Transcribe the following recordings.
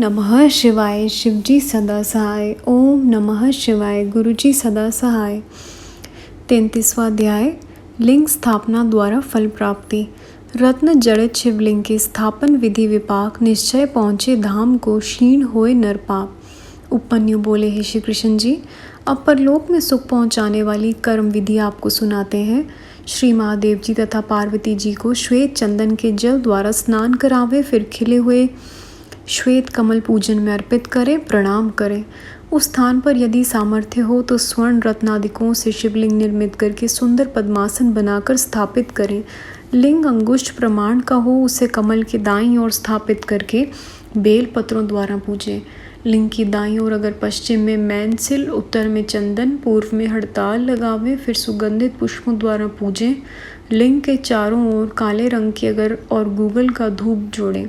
नमः शिवाय शिवजी सदा सहाय। ओम नमः शिवाय गुरुजी सदा सहाय। 33वां अध्याय लिंग स्थापना द्वारा फल प्राप्ति। रत्न जड़ित शिवलिंग के स्थापन विधि विपाक निश्चय पहुँचे धाम को क्षीण होए नरपाप। उपमन्यु बोले, हे श्री कृष्ण जी, अब परलोक में सुख पहुँचाने वाली कर्म विधि आपको सुनाते हैं। श्री महादेव जी तथा पार्वती जी को श्वेत चंदन के जल द्वारा स्नान करावे, फिर खिले हुए श्वेत कमल पूजन में अर्पित करें, प्रणाम करें। उस स्थान पर यदि सामर्थ्य हो तो स्वर्ण रत्नादिकों से शिवलिंग निर्मित करके सुंदर पद्मासन बनाकर स्थापित करें। लिंग अंगुष्ठ प्रमाण का हो, उसे कमल के दाईं ओर स्थापित करके बेल पत्रों द्वारा पूजें। लिंग की दाईं ओर अगर पश्चिम में मैनसिल, उत्तर में चंदन, पूर्व में हड़ताल लगावे, फिर सुगंधित पुष्पों द्वारा पूजें। लिंग के चारों ओर काले रंग की अगर और गूगल का धूप जोड़ें।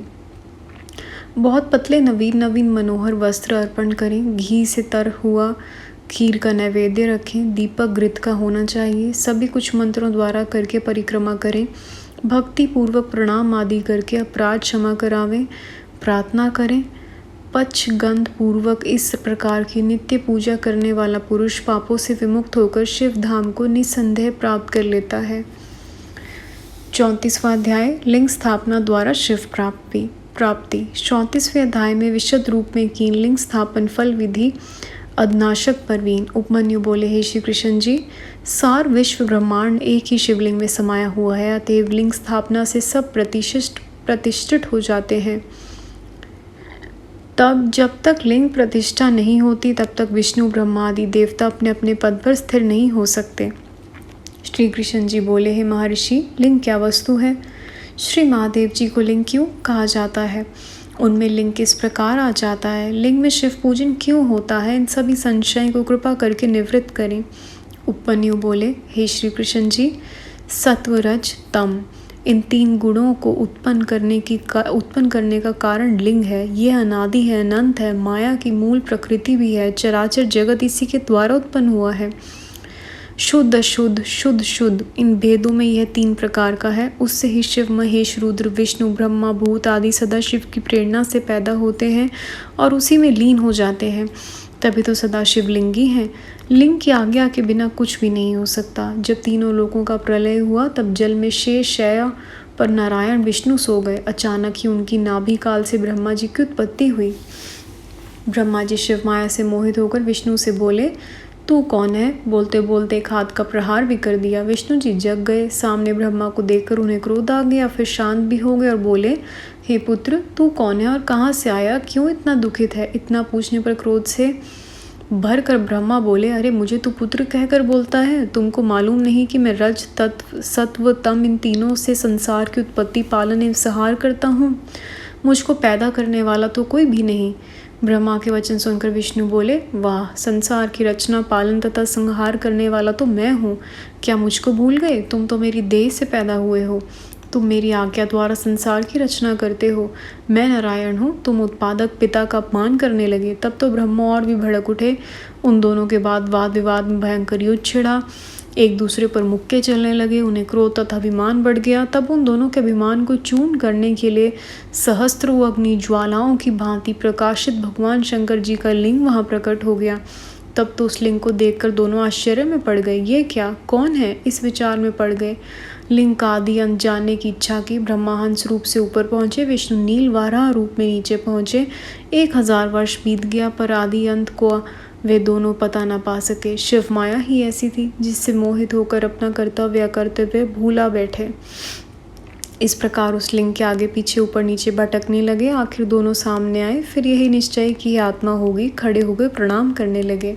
बहुत पतले नवीन मनोहर वस्त्र अर्पण करें। घी से तर हुआ खीर का नैवेद्य रखें। दीपक घृत का होना चाहिए। सभी कुछ मंत्रों द्वारा करके परिक्रमा करें। भक्ति पूर्वक प्रणाम आदि करके अपराध क्षमा करावें, प्रार्थना करें। पचगंध पूर्वक इस प्रकार की नित्य पूजा करने वाला पुरुष पापों से विमुक्त होकर शिव धाम को निसंदेह प्राप्त कर लेता है। 34वां अध्याय लिंग स्थापना द्वारा शिव प्राप्ति। 34वें अध्याय में विशद रूप में कीन लिंग स्थापन फल विधि अदनाशक परवीन। उपमन्यु बोले, हे श्री कृष्ण जी, सार विश्व ब्रह्मांड एक ही शिवलिंग में समाया हुआ है, अतएव लिंग स्थापना से सब प्रतिष्ठित हो जाते हैं। तब जब तक लिंग प्रतिष्ठा नहीं होती तब तक विष्णु ब्रह्मा आदि देवता अपने अपने पद पर स्थिर नहीं हो सकते। श्री कृष्ण जी बोले, हे महर्षि, लिंग क्या वस्तु है? श्री महादेव जी को लिंग क्यों कहा जाता है? उनमें लिंग किस प्रकार आ जाता है? लिंग में शिव पूजन क्यों होता है? इन सभी संशय को कृपा करके निवृत्त करें। उपमन्यु बोले, हे श्री कृष्ण जी, सत्व रज तम इन 3 गुणों को उत्पन्न करने का कारण लिंग है। ये अनादि है, अनंत है, माया की मूल प्रकृति भी है। चराचर जगत इसी के द्वारा उत्पन्न हुआ है। शुद्ध अशुद्ध, शुद्ध शुद्ध, इन भेदों में यह 3 प्रकार का है। उससे ही शिव, महेश, रुद्र, विष्णु, ब्रह्मा, भूत आदि सदा शिव की प्रेरणा से पैदा होते हैं और उसी में लीन हो जाते हैं। तभी तो सदा शिवलिंगी हैं। लिंग की आज्ञा के बिना कुछ भी नहीं हो सकता। जब तीनों लोकों का प्रलय हुआ तब जल में शेष शैया पर नारायण विष्णु सो गए। अचानक ही उनकी नाभि काल से ब्रह्मा जी की उत्पत्ति हुई। ब्रह्मा जी शिव माया से मोहित होकर विष्णु से बोले, तू कौन है? बोलते बोलते एक हाथ का प्रहार भी कर दिया। विष्णु जी जग गए। सामने ब्रह्मा को देखकर उन्हें क्रोध आ गया, फिर शांत भी हो गए और बोले, हे पुत्र, तू कौन है और कहाँ से आया? क्यों इतना दुखित है? इतना पूछने पर क्रोध से भर कर ब्रह्मा बोले, अरे मुझे तू पुत्र कहकर बोलता है? तुमको मालूम नहीं कि मैं रज, तत्व, सत्व, तम इन तीनों से संसार की उत्पत्ति, पालन एवं संहार करता हूँ। मुझको पैदा करने वाला तो कोई भी नहीं। ब्रह्मा के वचन सुनकर विष्णु बोले, वाह, संसार की रचना, पालन तथा संहार करने वाला तो मैं हूँ। क्या मुझको भूल गए? तुम तो मेरी देह से पैदा हुए हो। तुम मेरी आज्ञा द्वारा संसार की रचना करते हो। मैं नारायण हूँ, तुम उत्पादक पिता का अपमान करने लगे। तब तो ब्रह्मा और भी भड़क उठे। उन दोनों के बाद वाद विवाद में भयंकर युद्ध छिड़ा। एक दूसरे पर मुक्के चलने लगे। उन्हें क्रोध तथा अभिमान बढ़ गया। तब उन दोनों के अभिमान को चूर्ण करने के लिए सहस्त्रों अग्नि ज्वालाओं की भांति प्रकाशित भगवान शंकर जी का लिंग वहाँ प्रकट हो गया। तब तो उस लिंग को देखकर दोनों आश्चर्य में पड़ गए। ये क्या, कौन है? इस विचार में पड़ गए। लिंग का आदि अंत जानने की इच्छा की। ब्रह्मा हंस रूप से ऊपर पहुँचे, विष्णु नील वाराह रूप में नीचे पहुँचे। 1000 वर्ष बीत गया पर आदि अंत को वे दोनों पता न पा सके। शिव माया ही ऐसी थी जिससे मोहित होकर अपना कर्तव्य अकर्तव्य भूला बैठे। इस प्रकार उस लिंग के आगे पीछे ऊपर नीचे भटकने लगे। आखिर दोनों सामने आए। फिर यही निश्चय कि आत्मा होगी। खड़े हो गए, प्रणाम करने लगे।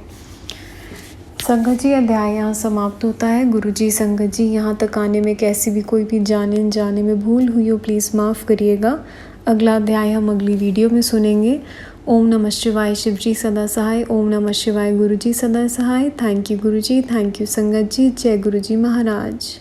संगत जी, अध्याय यहाँ समाप्त होता है। गुरु जी, संगत जी, यहाँ तक आने में कैसी भी कोई भी जाने में भूल हुई हो प्लीज़ माफ़ करिएगा। अगला अध्याय हम अगली वीडियो में सुनेंगे। ओम नमः शिवाय शिवजी सदा सहाय। ओम नमः शिवाय गुरुजी सदा सहाय। Thank you Guruji, thank you संगत जी। जय गुरुजी महाराज।